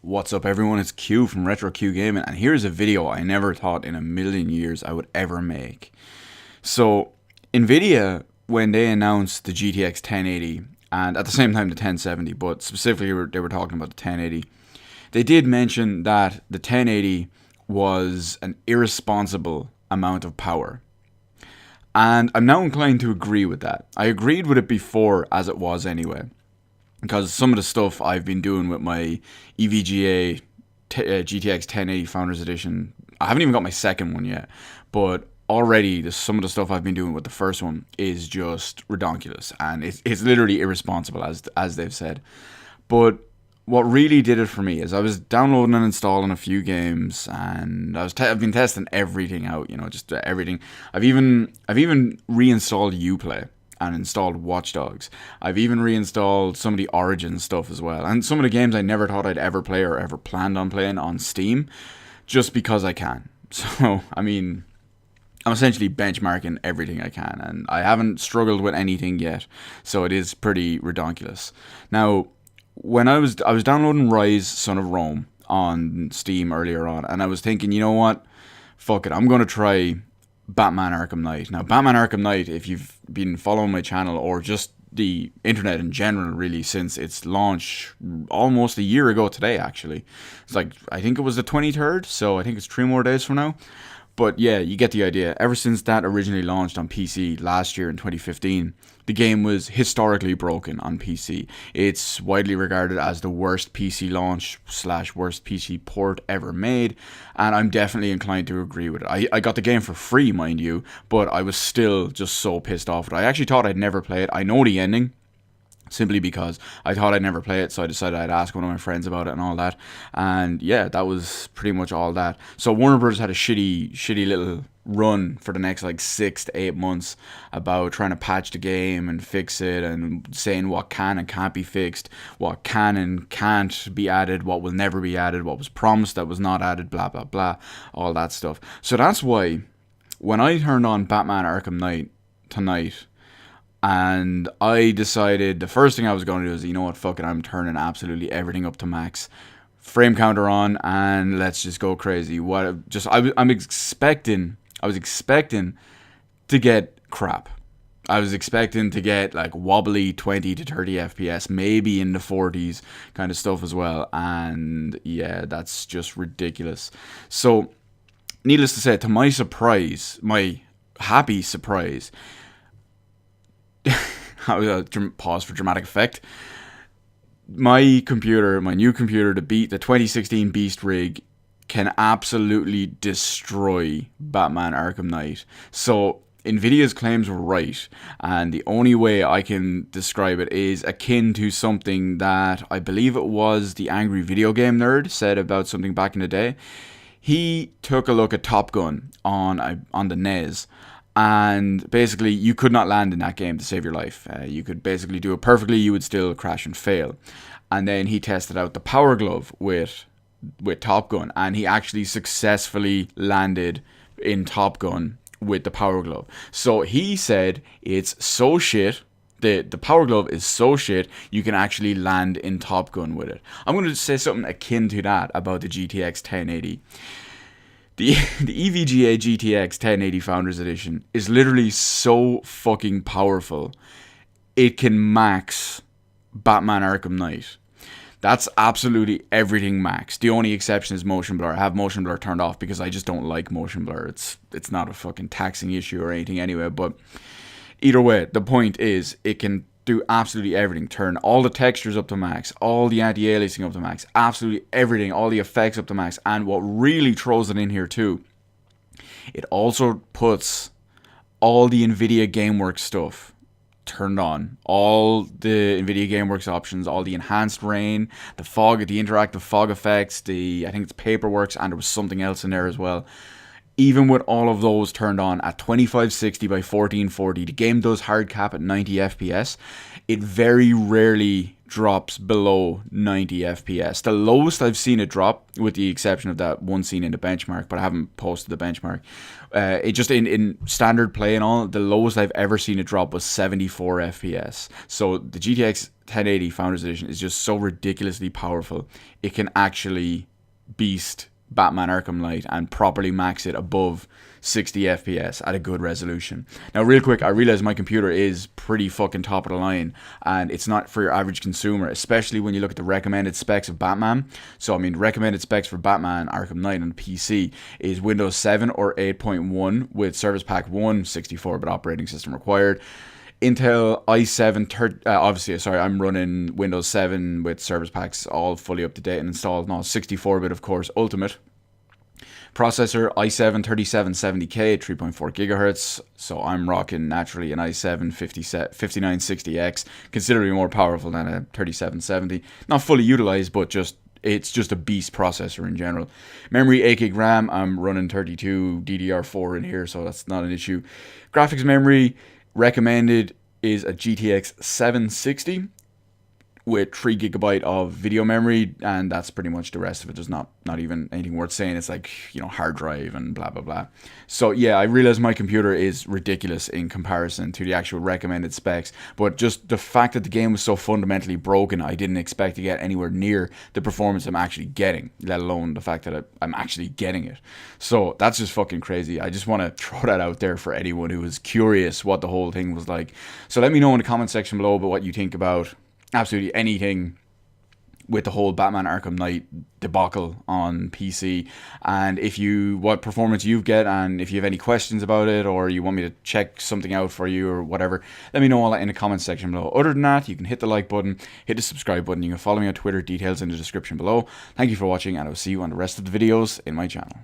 What's up everyone, it's Q from Retro Q Gaming, and here's a video I never thought in a million years I would ever make. So, Nvidia, when they announced the GTX 1080, and at the same time the 1070, but specifically they were talking about the 1080, they did mention that the 1080 was an irresponsible amount of power. And I'm now inclined to agree with that. I agreed with it before, as it was anyway, because some of the stuff I've been doing with my EVGA GTX 1080 Founders Edition, I haven't even got my second one yet, but already some of the stuff I've been doing with the first one is just redonkulous, and it's literally irresponsible, as they've said. But what really did it for me is I was downloading and installing a few games, and I've been testing everything out, just everything. I've even reinstalled Uplay and installed Watch Dogs. I've even reinstalled some of the Origin stuff as well, and some of the games I never thought I'd ever play or ever planned on playing on Steam, just because I can. So, I mean, I'm essentially benchmarking everything I can, and I haven't struggled with anything yet, so it is pretty redonkulous. Now, when I was downloading Rise Son of Rome on Steam earlier on, and I was thinking, you know what, fuck it, I'm going to try Batman Arkham Knight. Now, Batman Arkham Knight, if you've been following my channel or just the internet in general, really, since its launch almost a year ago today, actually. It's like, I think it was the 23rd, so I think it's 3 more days from now. But yeah, you get the idea. Ever since that originally launched on PC last year in 2015, the game was historically broken on PC. It's widely regarded as the worst PC launch / worst PC port ever made, and I'm definitely inclined to agree with it. I got the game for free, mind you, but I was still just so pissed off with it. I actually thought I'd never play it. I know the ending, simply because I thought I'd never play it, so I decided I'd ask one of my friends about it and all that. And yeah, that was pretty much all that. So Warner Bros. Had a shitty little run for the next like 6 to 8 months about trying to patch the game and fix it, and saying what can and can't be fixed, what can and can't be added, what will never be added, what was promised that was not added, blah blah blah, all that stuff. So that's why when I turned on Batman Arkham Knight tonight, and I decided the first thing I was going to do is, you know what, fuck it, I'm turning absolutely everything up to max, frame counter on, and let's just go crazy. I was expecting to get crap. I was expecting to get like wobbly 20 to 30 FPS, maybe in the 40s kind of stuff as well. And yeah, that's just ridiculous. So, needless to say, to my surprise, my happy surprise, pause for dramatic effect, my new computer, to beat the 2016 Beast Rig, can absolutely destroy Batman Arkham Knight. So Nvidia's claims were right, and the only way I can describe it is akin to something that I believe it was the Angry Video Game Nerd said about something back in the day. He took a look at Top Gun on the NES, and basically you could not land in that game to save your life. You could basically do it perfectly, you would still crash and fail. And then he tested out the Power Glove with Top Gun, and he actually successfully landed in Top Gun with the Power Glove. So he said it's so shit, the Power Glove is so shit, you can actually land in Top Gun with it. I'm going to say something akin to that about the GTX 1080. The EVGA GTX 1080 Founders Edition is literally so fucking powerful, it can max Batman Arkham Knight. That's absolutely everything max. The only exception is motion blur. I have motion blur turned off because I just don't like motion blur. It's not a fucking taxing issue or anything anyway, but either way, the point is it can do absolutely everything. Turn all the textures up to max, all the anti-aliasing up to max, absolutely everything, all the effects up to max. And what really throws it in here too, it also puts all the Nvidia GameWorks stuff turned on. All the Nvidia GameWorks options, all the enhanced rain, the fog, the interactive fog effects, I think it's Paperworks, and there was something else in there as well. Even with all of those turned on at 2560 by 1440, the game does hard cap at 90 FPS. It very rarely drops below 90 FPS. The lowest I've seen it drop, with the exception of that one scene in the benchmark, but I haven't posted the benchmark. It just in standard play and all, the lowest I've ever seen it drop was 74 FPS. So the GTX 1080 Founders Edition is just so ridiculously powerful. It can actually beast Batman Arkham Knight and properly max it above 60 FPS at a good resolution. Now, real quick, I realize my computer is pretty fucking top of the line, and it's not for your average consumer, especially when you look at the recommended specs of Batman. So, I mean, the recommended specs for Batman Arkham Knight on PC is Windows 7 or 8.1 with Service Pack 1, 64-bit operating system required. Intel i7, obviously, sorry, I'm running Windows 7 with service packs all fully up to date and installed. No, 64-bit, of course, Ultimate. Processor i7 3770K, 3.4 gigahertz. So I'm rocking naturally an i7 5960X, considerably more powerful than a 3770. Not fully utilized, but it's just a beast processor in general. Memory 8 gig RAM. I'm running 32 DDR4 in here, so that's not an issue. Graphics memory recommended is a GTX 760 with 3 gigabyte of video memory, and that's pretty much the rest of it. There's not even anything worth saying. It's like, you know, hard drive and blah blah blah. So yeah, I realize my computer is ridiculous in comparison to the actual recommended specs, but just the fact that the game was so fundamentally broken, I didn't expect to get anywhere near the performance I'm actually getting, let alone the fact that I'm actually getting it. So that's just fucking crazy. I just want to throw that out there for anyone who is curious what the whole thing was like. So let me know in the comment section below about what you think about absolutely anything with the whole Batman Arkham Knight debacle on PC, and what performance you get, and if you have any questions about it, or you want me to check something out for you or whatever, let me know all that in the comment section below. Other than that, you can hit the like button, hit the subscribe button, you can follow me on Twitter, details in the description below. Thank you for watching, and I'll see you on the rest of the videos in my channel.